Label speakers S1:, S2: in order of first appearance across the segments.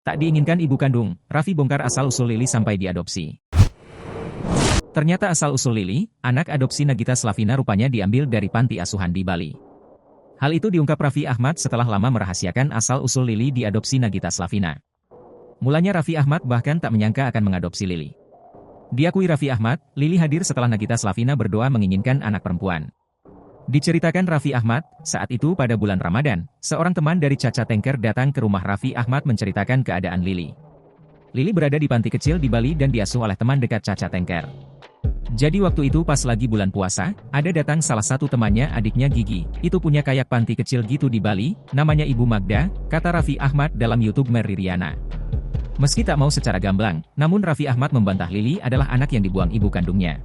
S1: Tak diinginkan ibu kandung, Raffi bongkar asal-usul Lili sampai diadopsi. Ternyata asal-usul Lili, anak adopsi Nagita Slavina rupanya diambil dari panti asuhan di Bali. Hal itu diungkap Raffi Ahmad setelah lama merahasiakan asal-usul Lili diadopsi Nagita Slavina. Mulanya Raffi Ahmad bahkan tak menyangka akan mengadopsi Lili. Diakui Raffi Ahmad, Lili hadir setelah Nagita Slavina berdoa menginginkan anak perempuan. Diceritakan Raffi Ahmad, saat itu pada bulan Ramadan, seorang teman dari Caca Tengker datang ke rumah Raffi Ahmad menceritakan keadaan Lili. Lili berada di panti kecil di Bali dan diasuh oleh teman dekat Caca Tengker. Jadi waktu itu pas lagi bulan puasa, ada datang salah satu temannya adiknya Gigi, itu punya kayak panti kecil gitu di Bali, namanya Ibu Magda, kata Raffi Ahmad dalam YouTube Mary Riana. Meski tak mau secara gamblang, namun Raffi Ahmad membantah Lili adalah anak yang dibuang ibu kandungnya.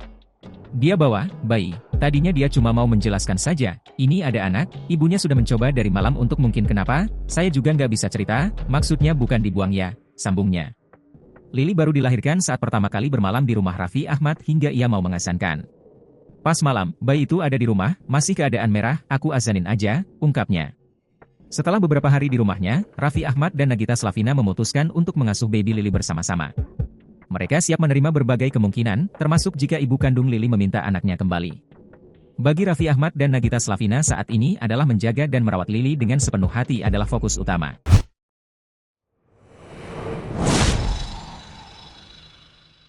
S1: Dia bawa bayi. Tadinya dia cuma mau menjelaskan saja, ini ada anak, ibunya sudah mencoba dari malam untuk mungkin kenapa, saya juga nggak bisa cerita, maksudnya bukan dibuang ya, sambungnya. Lili baru dilahirkan saat pertama kali bermalam di rumah Raffi Ahmad hingga ia mau mengasankan. Pas malam, bayi itu ada di rumah, masih keadaan merah, aku azanin aja, ungkapnya. Setelah beberapa hari di rumahnya, Raffi Ahmad dan Nagita Slavina memutuskan untuk mengasuh baby Lili bersama-sama. Mereka siap menerima berbagai kemungkinan, termasuk jika ibu kandung Lili meminta anaknya kembali. Bagi Raffi Ahmad dan Nagita Slavina saat ini adalah menjaga dan merawat Lili dengan sepenuh hati adalah fokus utama.